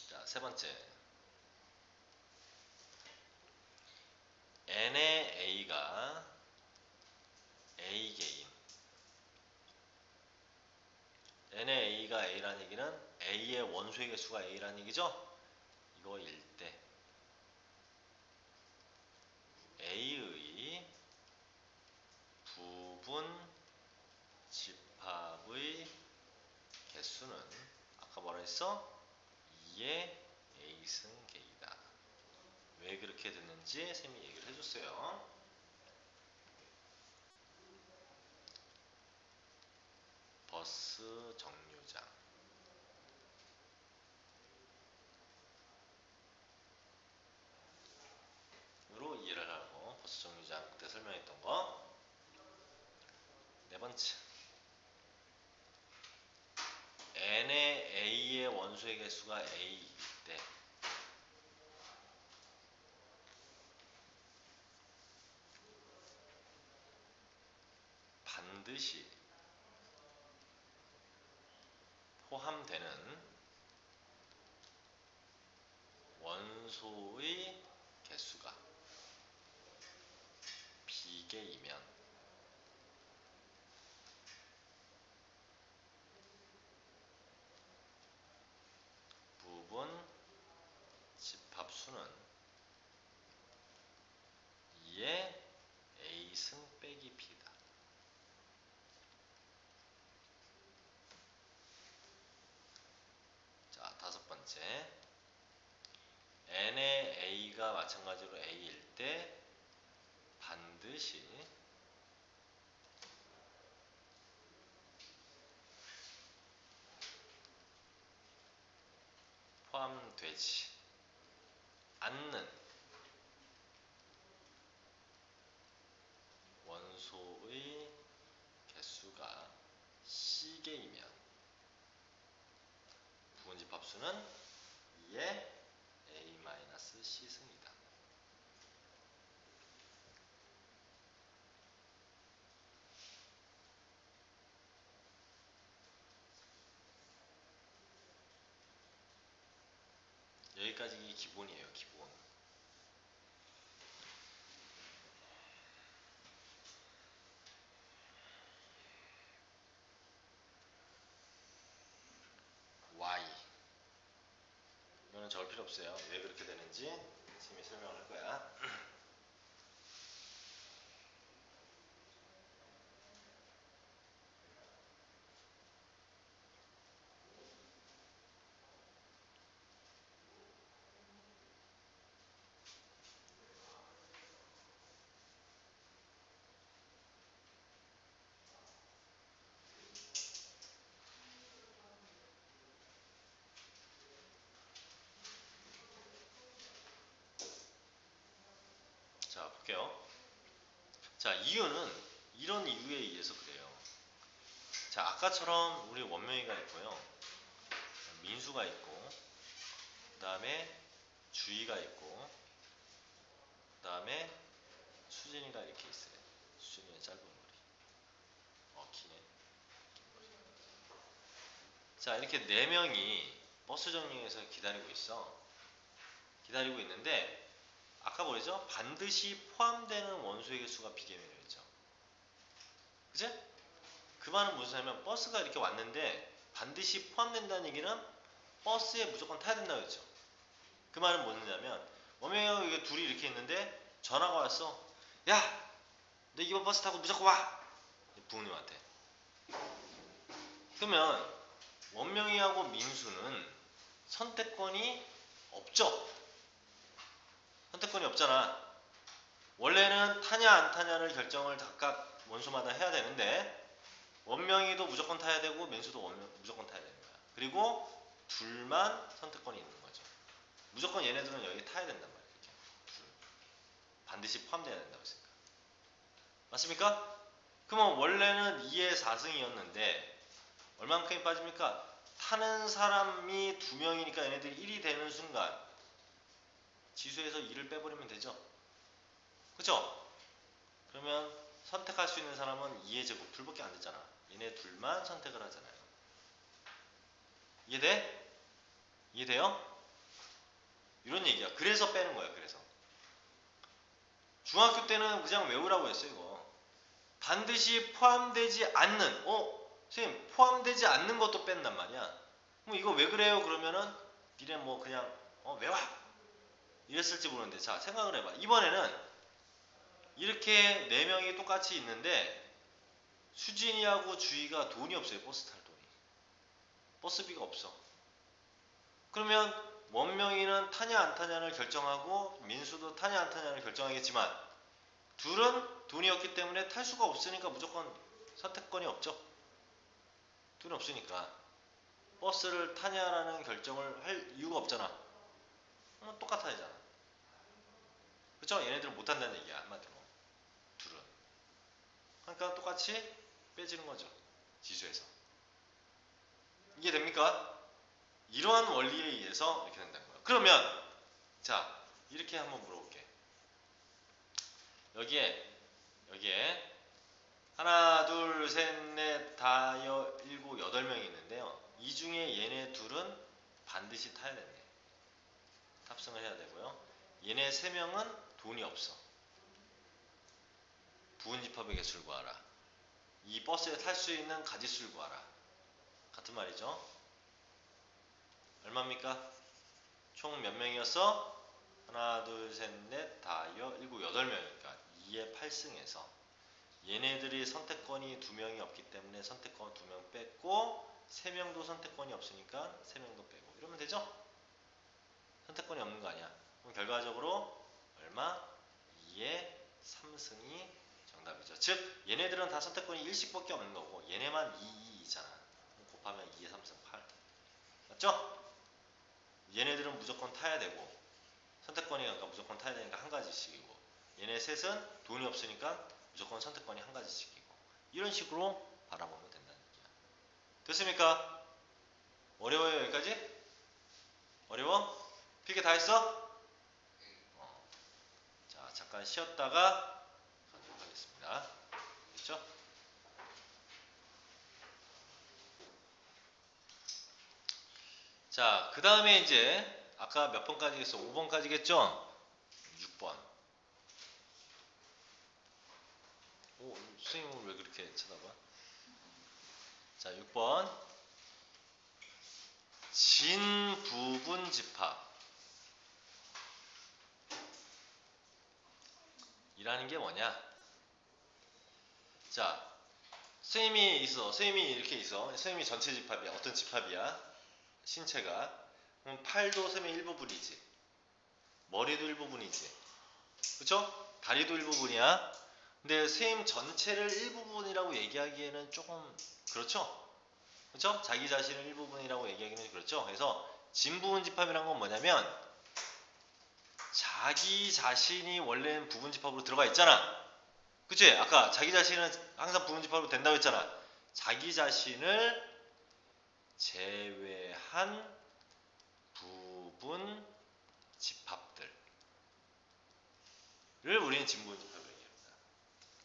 자, 세 번째. n의 a가 a 개인. n의 a가 a라는 얘기는 a의 원소의 개수가 a라는 얘기죠? 이거일 때 a의 부분 집합의 개수는 아까 뭐라 했어? 2의 a승 계이다. 왜 그렇게 됐는지 쌤이 얘기를 해줬어요. 버스 정류장 으로 이해를 하고 버스 정류장 그때 설명했던 거. 네 번째. n의 a의 원소의 개수가 a일 때 반드시 포함되는 원소의 개수가 비개이면 부분 집합수는 2의 a승 빼기 b다. 자, 다섯 번째. n의 a가 마찬가지로 a일 때 반드시 포함되지 않는 원소의 개수가 C개이면 부분집합수는 2의 A-C승이다. 여기까지 이게 기본이에요, 기본. Y. 이거는 적을 필요 없어요. 왜 그렇게 되는지 선생님이 설명을 할 거야. 자, 볼게요. 자, 이유는 이런 이유에 의해서 그래요. 자, 아까처럼 우리 원명이가 있고요. 민수가 있고, 그 다음에 주희가 있고, 그 다음에 수진이가 이렇게 있어요. 수진이는 짧은 머리. 기네. 자, 이렇게 네 명이 버스 정류장에서 기다리고 있어. 기다리고 있는데, 아까 뭐랬죠? 반드시 포함되는 원소의 개수가 비개면이었죠. 그치? 그 말은 무슨 말이냐면 버스가 이렇게 왔는데 반드시 포함된다는 얘기는 버스에 무조건 타야 된다고 했죠. 그 말은 뭐냐면 원명이하고 둘이 이렇게 있는데 전화가 왔어. 야! 너 이번 버스 타고 무조건 와! 부모님한테. 그러면 원명이하고 민수는 선택권이 없죠? 선택권이 없잖아. 원래는 타냐 안 타냐를 결정을 각각 원소마다 해야 되는데 원명이도 무조건 타야 되고 민수도 무조건 타야 되는 거야. 그리고 둘만 선택권이 있는 거죠. 무조건 얘네들은 여기 타야 된단 말이에요. 이렇게. 반드시 포함되어야 된다고 했으니까. 맞습니까? 그러면 원래는 2의 4승이었는데 얼만큼이 빠집니까? 타는 사람이 2명이니까 얘네들이 1이 되는 순간 지수에서 2를 빼버리면 되죠. 그쵸? 그러면 선택할 수 있는 사람은 2의 제곱 둘밖에 안 되잖아. 얘네 둘만 선택을 하잖아요. 이해돼? 이해돼요? 이런 얘기야. 그래서 빼는 거야. 그래서 중학교 때는 그냥 외우라고 했어요. 이거 반드시 포함되지 않는 선생님 포함되지 않는 것도 뺀단 말이야. 그럼 이거 왜 그래요? 그러면은 니네 뭐 그냥 외워 이랬을지 모르는데 자 생각을 해봐. 이번에는 이렇게 4명이 똑같이 있는데 수진이하고 주희가 돈이 없어요. 버스 탈 돈이. 버스비가 없어. 그러면 원명이는 타냐 안 타냐를 결정하고 민수도 타냐 안 타냐를 결정하겠지만 둘은 돈이 없기 때문에 탈 수가 없으니까 무조건 선택권이 없죠. 돈이 없으니까 버스를 타냐라는 결정을 할 이유가 없잖아. 똑같아야 되잖아. 그쵸? 얘네들은 못한다는 얘기야. 한마디로 둘은. 그러니까 똑같이 빼지는 거죠. 지수에서. 이해됩니까? 이러한 원리에 의해서 이렇게 된다는 거예요. 그러면 자 이렇게 한번 물어볼게. 여기에 하나 둘 셋 넷 다 일곱 여덟 명이 있는데요. 이 중에 얘네 둘은 반드시 타야 된대. 탑승을 해야 되고요. 얘네 세 명은 돈이 없어. 부은집합의 개수를 구하라. 이 버스에 탈 수 있는 가지수를 구하라. 같은 말이죠. 얼마입니까? 총 몇 명이었어? 하나 둘 셋 넷 다 일곱 여덟 명이니까 2의 8승에서 얘네들이 선택권이 2명이 없기 때문에 선택권 2명 뺐고 3명도 선택권이 없으니까 3명도 빼고 이러면 되죠? 선택권이 없는 거 아니야. 그럼 결과적으로 얼마? 2의 3승이 정답이죠. 즉 얘네들은 다 선택권이 1씩밖에 없는 거고 얘네만 2, 2잖아. 곱하면 2의 3승 8. 맞죠? 얘네들은 무조건 타야 되고 선택권이 그러니까 무조건 타야 되니까 한 가지씩이고 얘네 셋은 돈이 없으니까 무조건 선택권이 한 가지씩이고 이런 식으로 바라보면 된다는 얘기야. 됐습니까? 어려워요 여기까지? 어려워? 필기 다 했어? 자 잠깐 쉬었다가 가도록 하겠습니다. 됐죠? 자 그 다음에 이제 아까 몇 번까지 했어? 5번까지겠죠? 6번. 선생님은 왜 그렇게 쳐다봐? 자 6번 진부분 집합 이라는 게 뭐냐? 자 선생님이 이렇게 있어. 선생님이 전체 집합이야. 어떤 집합이야? 신체가. 그럼 팔도 셈의 일부분이지. 머리도 일부분이지. 그쵸? 다리도 일부분이야. 근데 셈 전체를 일부분이라고 얘기하기에는 조금 그렇죠? 그쵸? 자기 자신을 일부분이라고 얘기하기는 그렇죠? 그래서 진부분 집합이란 건 뭐냐면 자기 자신이 원래는 부분 집합으로 들어가 있잖아. 그치? 아까 자기 자신은 항상 부분 집합으로 된다고 했잖아. 자기 자신을 제외한 부분 집합들을 우리는 진부분 집합이라고 얘기합니다.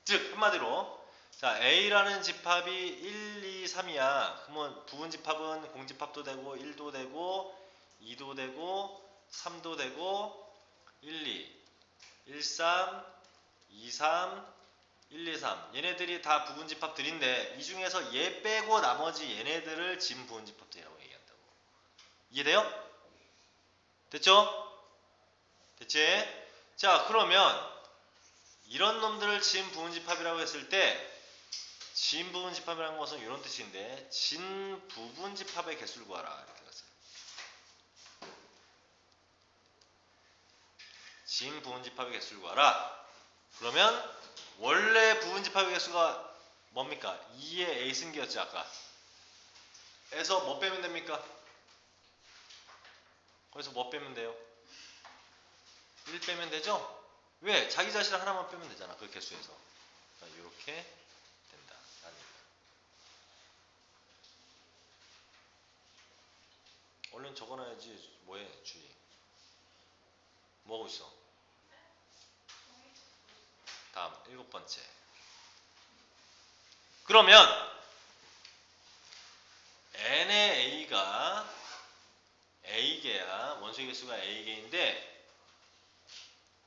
즉 한마디로 자 A라는 집합이 1, 2, 3이야. 그러면 부분 집합은 공집합도 되고 1도 되고 2도 되고 3도 되고 1, 2, 1, 3, 2, 3, 1, 2, 3 얘네들이 다 부분집합들인데 이 중에서 얘 빼고 나머지 얘네들을 진부분집합들이라고 얘기한다고. 이해돼요? 됐죠? 됐지? 자 그러면 이런 놈들을 진부분집합이라고 했을 때 진부분집합이라는 것은 이런 뜻인데 진부분집합의 개수를 구하라 이렇게 갔어요. 진부분집합의 개수를 구하라. 그러면 원래 부분집합의 개수가 뭡니까? 2의 a 승계였지 아까. 에서 뭐 빼면 됩니까? 거기서 뭐 빼면 돼요? 1 빼면 되죠? 왜? 자기 자신을 하나만 빼면 되잖아. 그 개수에서. 그러니까 이렇게 된다. 얼른 적어놔야지. 뭐해? 주의. 뭐 하고 있어? 다음 7번째. 그러면 n의 a가 a개야. 원소의 개수가 a개인데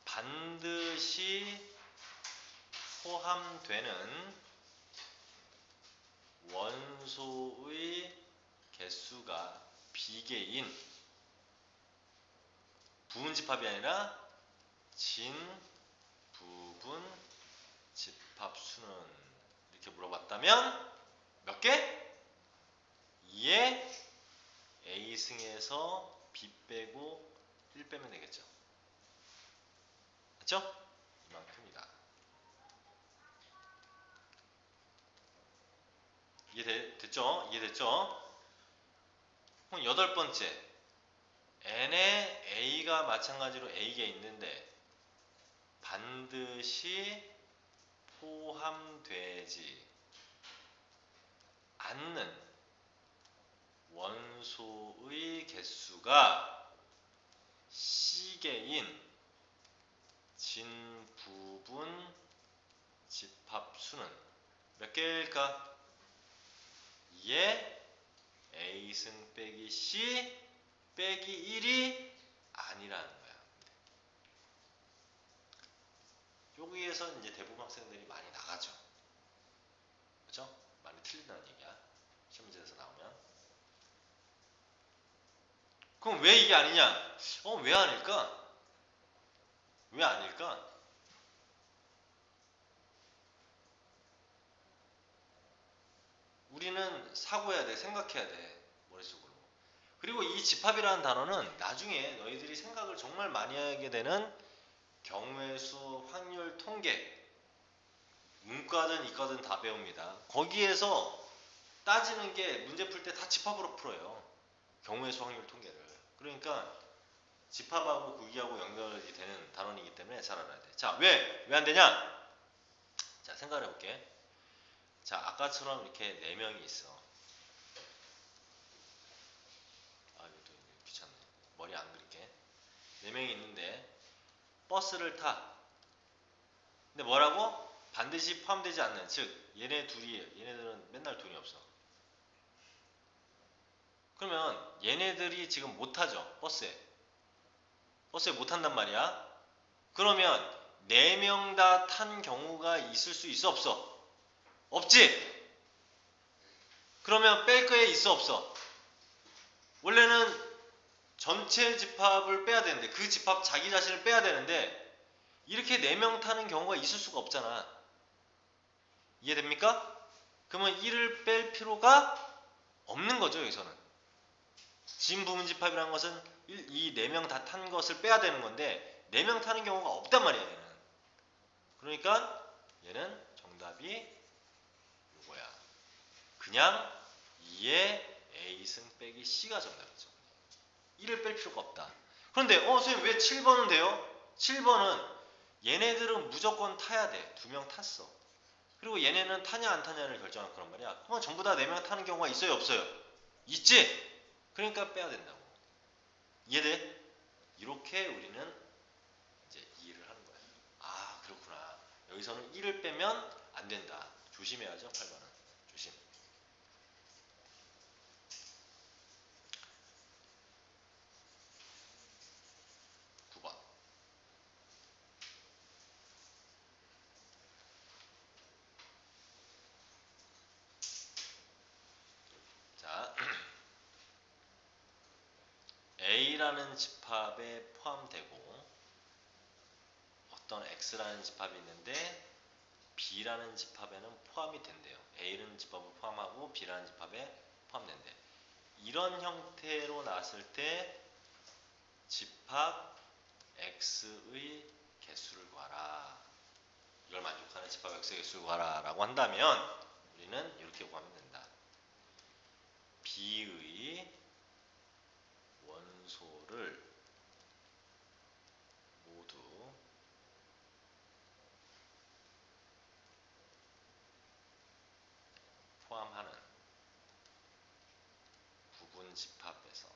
반드시 포함되는 원소의 개수가 비개인 부분집합이 아니라 진부분집합수는 이렇게 물어봤다면 몇 개? 2의 a승에서 b 빼고 1 빼면 되겠죠. 맞죠? 이만큼이다. 이해됐죠? 이해됐죠? 그럼 8번째. n의 a가 마찬가지로 a가 있는데 반드시 포함되지 않는 원소의 개수가 C개인 진부분 집합수는 몇 개일까? 2의 A승 빼기 C 빼기 1이 아니라는 거야. 여기에서 이제 대부분 학생들이 많이 나가죠. 그죠? 많이 틀린다는 얘기야. 시험 문제에서 나오면. 그럼 왜 이게 아니냐? 왜 아닐까? 왜 아닐까? 우리는 사고해야 돼. 생각해야 돼. 머릿속으로. 그리고 이 집합이라는 단어는 나중에 너희들이 생각을 정말 많이 하게 되는 경우의 수, 확률, 통계 문과든 이과든 다 배웁니다. 거기에서 따지는 게 문제 풀 때 다 집합으로 풀어요. 경우의 수, 확률, 통계를. 그러니까 집합하고 구기하고 연결이 되는 단원이기 때문에 잘 알아야 돼. 자, 왜 안 되냐? 자, 생각해 볼게. 자, 아까처럼 이렇게 4명이 있어. 아, 이것도 귀찮네. 머리 안 그릴게. 4명이 있는데 버스를 타. 근데 뭐라고? 반드시 포함되지 않는, 즉 얘네들은 맨날 돈이 없어. 그러면 얘네들이 지금 못 타죠. 버스에 못 탄단 말이야. 그러면 4명 다 탄 경우가 있을 수 있어 없어? 없지? 그러면 뺄 거에 있어 없어? 원래는 전체 집합을 빼야 되는데 그 집합 자기 자신을 빼야 되는데 이렇게 4명 타는 경우가 있을 수가 없잖아. 이해됩니까? 그러면 1을 뺄 필요가 없는 거죠. 여기서는 진부분집합이라는 것은 이 4명 다 탄 것을 빼야 되는 건데 4명 타는 경우가 없단 말이야. 얘는. 그러니까 얘는 정답이 이거야. 그냥 2의 A승 빼기 C가 정답이죠. 1을 뺄 필요가 없다. 그런데 선생님 왜 7번은 돼요? 7번은 얘네들은 무조건 타야 돼. 2명 탔어. 그리고 얘네는 타냐 안 타냐를 결정할 거란 말이야. 그럼 전부 다 4명 타는 경우가 있어요 없어요? 있지? 그러니까 빼야 된다고. 이해돼? 이렇게 우리는 이제 이해를 하는 거야. 아, 그렇구나. 여기서는 1을 빼면 안 된다. 조심해야죠. 8번은. 조심. 9번. 자, A라는 집합에 포함되고 어떤 x라는 집합이 있는데 b라는 집합에는 포함이 된대요. a라는 집합을 포함하고 b라는 집합에 포함된대. 이런 형태로 나왔을 때 집합 x의 개수를 구하라. 이걸 만족하는 집합 x의 개수를 구하라 라고 한다면 우리는 이렇게 구하면 된다. b의 원소를 모두 포함하는 부분 집합에서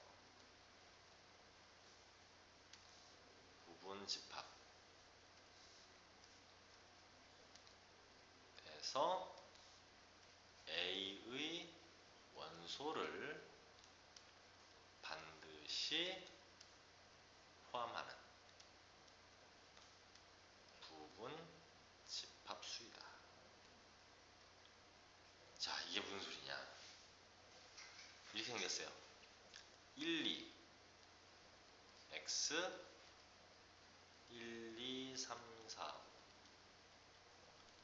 a의 원소를 반드시 포함하는 부분 집합수이다. 자, 이게 무슨 소리냐? 이렇게 생겼어요. 1, 2 x 1, 2, 3, 4.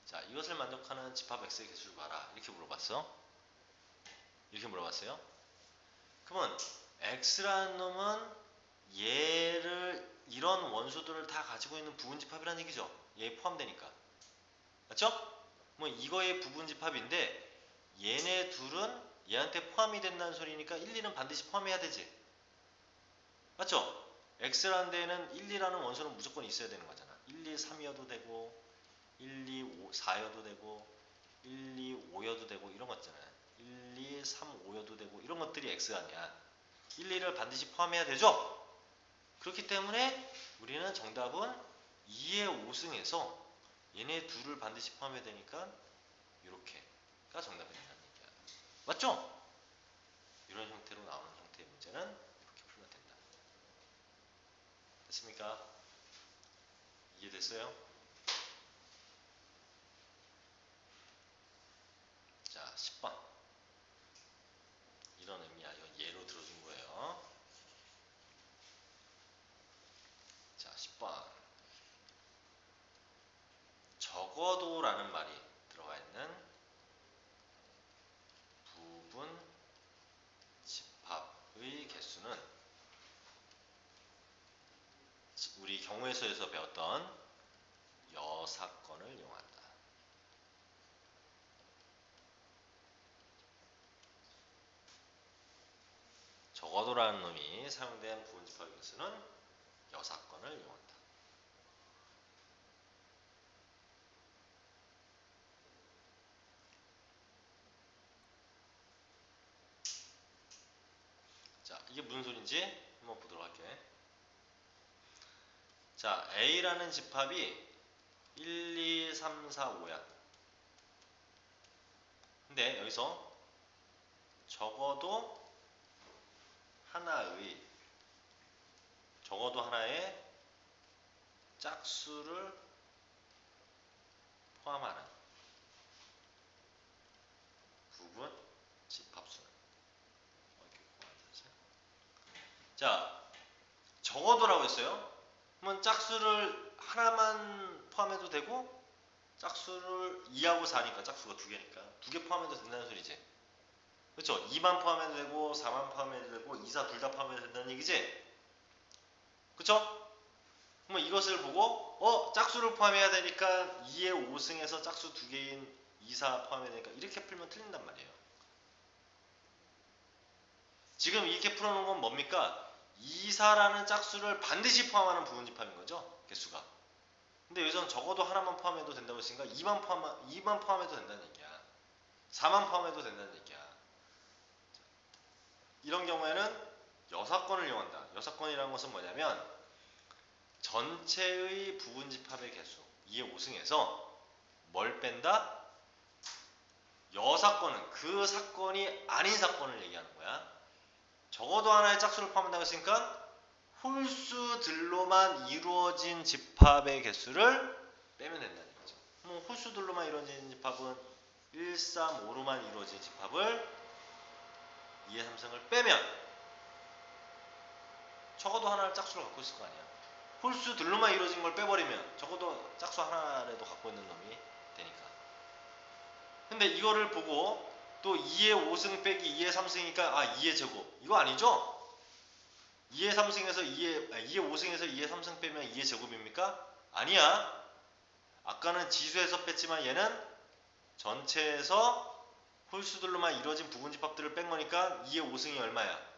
자, 이것을 만족하는 집합 x의 개수를 봐라. 이렇게 물어봤어. 이렇게 물어봤어요. 그러면 x라는 놈은 얘를 이런 원소들을 다 가지고 있는 부분집합이라는 얘기죠. 얘에 포함되니까. 맞죠? 뭐 이거의 부분집합인데 얘네 둘은 얘한테 포함이 된다는 소리니까 1, 2는 반드시 포함해야 되지. 맞죠? x라는 데에는 1, 2라는 원소는 무조건 있어야 되는 거잖아. 1, 2, 3이어도 되고 1, 2, 5, 4여도 되고 1, 2, 5여도 되고 이런 거 있잖아요. 1, 2, 3, 5여도 되고 이런 것들이 x 아니야. 1, 2를 반드시 포함해야 되죠? 그렇기 때문에 우리는 정답은 2의 5승에서 얘네 둘을 반드시 포함해야 되니까 이렇게가 정답이 된다는 얘기야. 맞죠? 이런 형태로 나오는 형태의 문제는 이렇게 풀면 된다. 됐습니까? 이해됐어요? 자, 10번. 이런 의미야. 이건 예로 들어준 거예요. 자, 10번. 적어도라는 말이 들어가 있는 부분 집합의 개수는 우리 경우에서에서 배웠던 여사건을 이용한다. 적어도라는 놈이 사용된 부분 집합의 개수는 여사건을 이용한다. 자, 이게 무슨 소린지 한번 보도록 할게. 자, A라는 집합이 1, 2, 3, 4, 5야. 근데 여기서 적어도 하나의 짝수를 포함하는 부분 집합수는 이렇게 포함되지. 자, 적어도라고 했어요. 그러면 짝수를 하나만 포함해도 되고 짝수를 2하고 4니까 짝수가 두 개니까 두 개 포함해도 된다는 소리지. 그렇죠? 2만 포함해도 되고 4만 포함해도 되고 2, 4 둘 다 포함해도 된다는 얘기지. 그렇죠? 그럼 이것을 보고 짝수를 포함해야 되니까 2의 5승에서 짝수 두 개인 2, 4 포함해야 되니까 이렇게 풀면 틀린단 말이에요. 지금 이렇게 풀어놓은 건 뭡니까? 2, 4라는 짝수를 반드시 포함하는 부분집합인 거죠. 개수가. 근데 여기서는 적어도 하나만 포함해도 된다고 했으니까 2만 포함해도 된다는 얘기야. 4만 포함해도 된다는 얘기야. 이런 경우에는 여사건을 이용한다. 여사건이라는 것은 뭐냐면 전체의 부분집합의 개수 2의 5승에서 뭘 뺀다? 여사건은 그 사건이 아닌 사건을 얘기하는 거야. 적어도 하나의 짝수를 포함한다고 했으니까 홀수들로만 이루어진 집합의 개수를 빼면 된다는 거죠. 그럼 홀수들로만 이루어진 집합은 1, 3, 5로만 이루어진 집합을 2의 3승을 빼면 적어도 하나를 짝수로 갖고 있을 거 아니야. 홀수들로만 이루어진 걸 빼버리면 적어도 짝수 하나라도 갖고 있는 놈이 되니까. 근데 이거를 보고 또 2의 5승 빼기 2의 3승이니까 2의 제곱 이거 아니죠? 2의 3승에서 2의 5승에서 2의 3승 빼면 2의 제곱입니까? 아니야. 아까는 지수에서 뺐지만 얘는 전체에서 홀수들로만 이루어진 부분집합들을 뺀 거니까 2의 5승이 얼마야?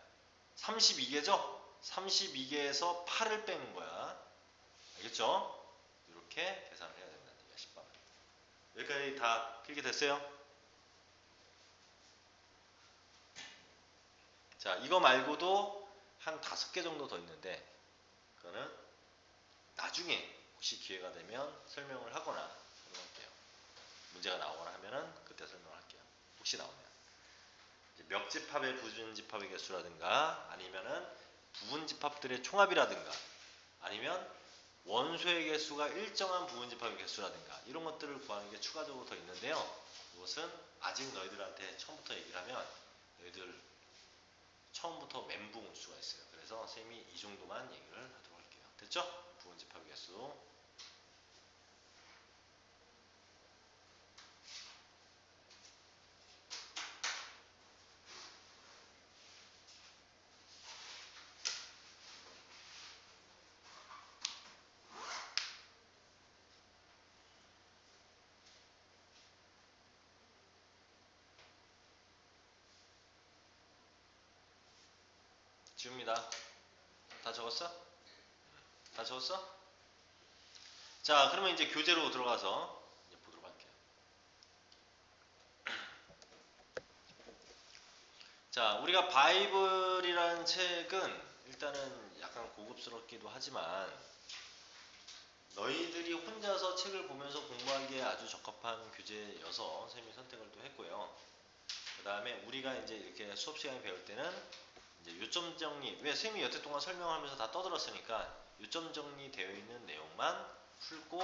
32개죠? 32개에서 8을 빼는 거야. 알겠죠? 이렇게 계산을 해야 된다는 얘기야. 10번은. 여기까지 다 필기 됐어요? 자, 이거 말고도 한 5개 정도 더 있는데 그거는 나중에 혹시 기회가 되면 설명을 하거나 설명할게요. 문제가 나오거나 하면은 그때 설명을 할게요. 혹시 나오면. 이제 멱집합의 부분집합의 개수라든가 아니면은 부분집합들의 총합이라든가 아니면 원소의 개수가 일정한 부분집합의 개수라든가 이런 것들을 구하는 게 추가적으로 더 있는데요. 이것은 아직 너희들한테 처음부터 얘기를 하면 너희들 처음부터 멘붕 올 수가 있어요. 그래서 쌤이 이 정도만 얘기를 하도록 할게요. 됐죠? 부분집합의 개수. 지웁니다. 다 적었어? 다 적었어? 자, 그러면 이제 교재로 들어가서 이제 보도록 할게요. 자, 우리가 바이블이라는 책은 일단은 약간 고급스럽기도 하지만 너희들이 혼자서 책을 보면서 공부하기에 아주 적합한 교재여서 쌤이 선택을 또 했고요. 그 다음에 우리가 이제 이렇게 수업 시간에 배울 때는 이제 요점 정리, 왜 쌤이 여태 동안 설명하면서 다 떠들었으니까 요점 정리되어 있는 내용만 풀고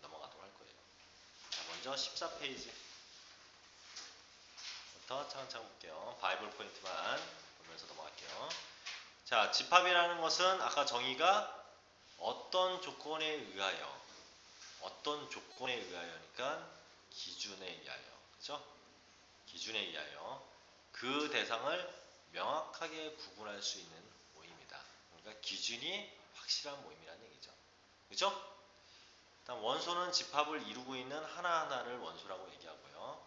넘어가도록 할 거예요. 자, 먼저 14페이지부터 차근차근 볼게요. 바이블 포인트만 보면서 넘어갈게요. 자, 집합이라는 것은 아까 정의가 어떤 조건에 의하여, 어떤 조건에 의하여니까 기준에 의하여, 그죠? 기준에 의하여 그 대상을 명확하게 구분할 수 있는 모임이다. 그러니까 기준이 확실한 모임이라는 얘기죠. 그죠? 일단 원소는 집합을 이루고 있는 하나하나를 원소라고 얘기하고요.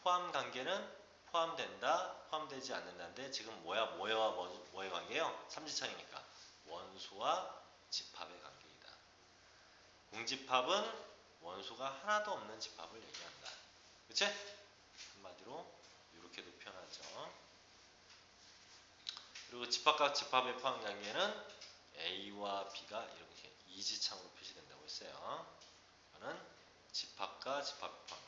포함 관계는 포함된다, 포함되지 않는다인데 지금 뭐와 뭐의 관계예요? 삼지창이니까 원소와 집합의 관계이다. 공집합은 원소가 하나도 없는 집합을 얘기한다. 그치? 한마디로 이렇게도 표현하죠. 그리고 집합과 집합의 포함 관계는 A와 B가 이렇게 이지창으로 표시된다고 했어요. 이거는 집합과 집합의 포함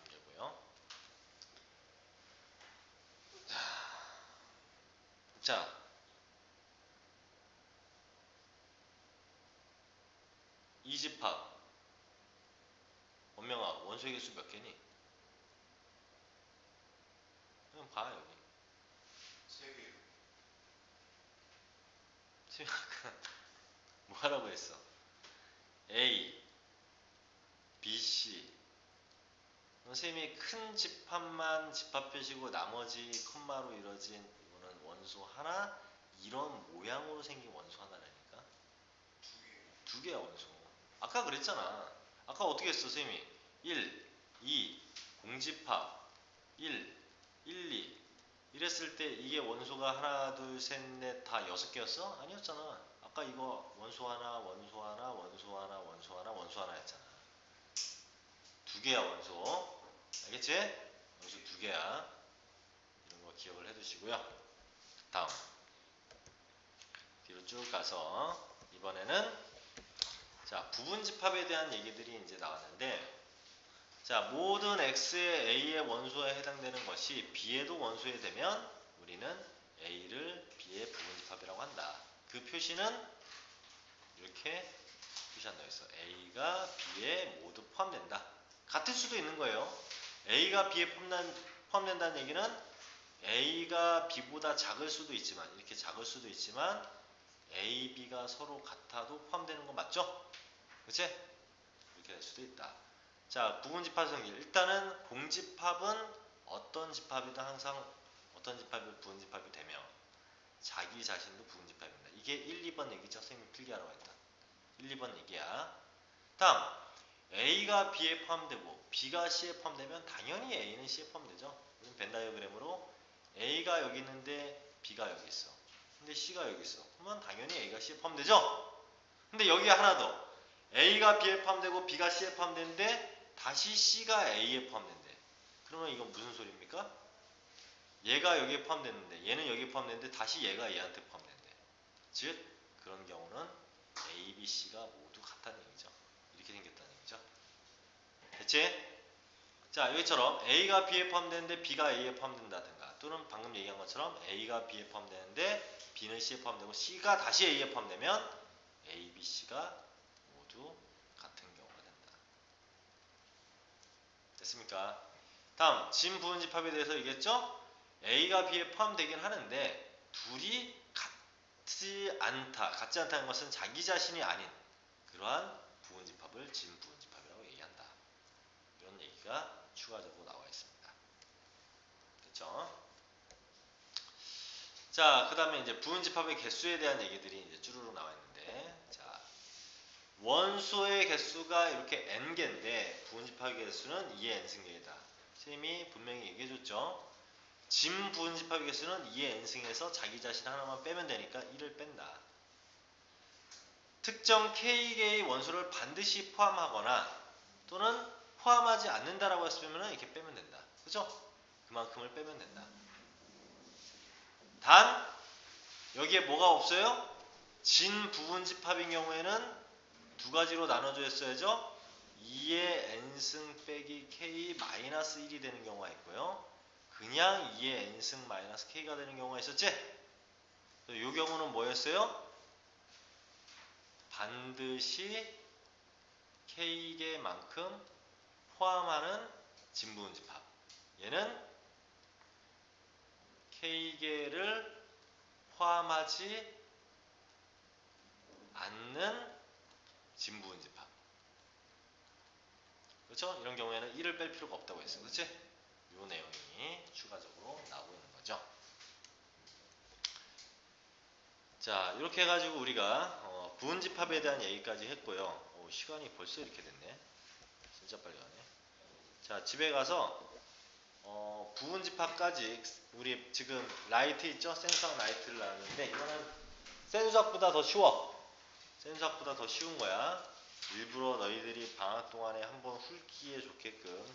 관계고요. 자, 이 집합 원명아 원소의 개수 몇 개니? 그냥 봐 여기. 3개. 지금 아까 뭐 하라고 했어? A, B, C. 선생님이 큰 집합만 집합 표시고 나머지 컴마로 이루어진 이거는 원소 하나 이런 모양으로 생긴 원소 하나라니까. 2개. 두 개야 원소. 아까 그랬잖아. 아까 어떻게 했어 선생님이? 1, 2, 공집합 1, 1, 2 이랬을 때 이게 원소가 하나, 둘, 셋, 넷 다 6개였어? 아니었잖아. 아까 이거 원소 하나, 원소 하나, 원소 하나, 원소 하나, 원소 하나였잖아. 두 개야 원소. 알겠지? 원소 두 개야. 이런 거 기억을 해두시고요. 다음 뒤로 쭉 가서 이번에는 자 부분집합에 대한 얘기들이 이제 나왔는데 자 모든 x의 a의 원소에 해당되는 것이 b에도 원소에 되면 우리는 a를 b의 부분집합이라고 한다. 그 표시는 이렇게 표시한다고 했어. a가 b에 모두 포함된다. 같을 수도 있는 거예요. a가 b에 포함된다는 얘기는 A가 B보다 작을 수도 있지만 이렇게 작을 수도 있지만 A, B가 서로 같아도 포함되는 거 맞죠? 그치? 이렇게 될 수도 있다. 자, 부분집합 성질. 일단은 공집합은 어떤 집합이든 항상 어떤 집합이 부분집합이 되며 자기 자신도 부분집합입니다. 이게 1, 2번 얘기죠. 선생님이 필기하라고 했던 1, 2번 얘기야. 다음 A가 B에 포함되고 B가 C에 포함되면 당연히 A는 C에 포함되죠. 그럼 벤 다이어그램으로 A가 여기 있는데 B가 여기 있어. 근데 C가 여기 있어. 그러면 당연히 A가 C에 포함되죠. 근데 여기 하나 더. A가 B에 포함되고 B가 C에 포함되는데 다시 C가 A에 포함된대. 그러면 이건 무슨 소리입니까? 얘가 여기에 포함됐는데 얘는 여기에 포함됐는데 다시 얘가 얘한테 포함된대. 즉 그런 경우는 A, B, C가 모두 같다는 얘기죠. 이렇게 생겼다는 얘기죠. 됐지? 자, 여기처럼 A가 B에 포함되는데 B가 A에 포함된다든가 또는 방금 얘기한 것처럼 A가 B에 포함되는데 B는 C에 포함되고 C가 다시 A에 포함되면 A, B, C가 모두 같은 경우가 된다. 됐습니까? 다음 진부분집합에 대해서 얘기했죠? A가 B에 포함되긴 하는데 둘이 같지 않다는 것은 자기 자신이 아닌 그러한 부분집합을 진부분집합이라고 얘기한다. 이런 얘기가 추가적으로 나와 있습니다. 됐죠? 자, 그 다음에 이제 부분집합의 개수에 대한 얘기들이 이제 쭈루룩 나와 있는데, 자, 원소의 개수가 이렇게 n개인데 부분집합의 개수는 2의 n승계이다. 선생님이 분명히 얘기해줬죠. 진 부분집합의 개수는 2의 n승에서 자기 자신 하나만 빼면 되니까 1을 뺀다. 특정 k개의 원소를 반드시 포함하거나 또는 포함하지 않는다라고 했으면 이렇게 빼면 된다. 그죠? 그만큼을 빼면 된다. 단 여기에 뭐가 없어요? 진 부분집합인 경우에는 두 가지로 나눠져 있어야죠. 2의 n승 빼기 k 마이너스 1이 되는 경우가 있고요. 그냥 2의 n승 마이너스 k가 되는 경우가 있었지? 이 경우는 뭐였어요? 반드시 k개만큼 포함하는 진부분집합. 얘는 k개를 포함하지 않는 진부분집합. 그렇죠? 이런 경우에는 1을 뺄 필요가 없다고 했어요. 그렇지? 이 내용이 추가적으로 나오고 있는 거죠. 자, 이렇게 해가지고 우리가 부분집합에 대한 얘기까지 했고요. 시간이 벌써 이렇게 됐네. 진짜 빨리 가네. 자, 집에 가서 부분집합까지 우리 지금 라이트 있죠? 센수학 라이트를 나왔는데 이거는 센수학보다 더 쉬워. 센수학보다 더 쉬운 거야. 일부러 너희들이 방학 동안에 한번 훑기에 좋게끔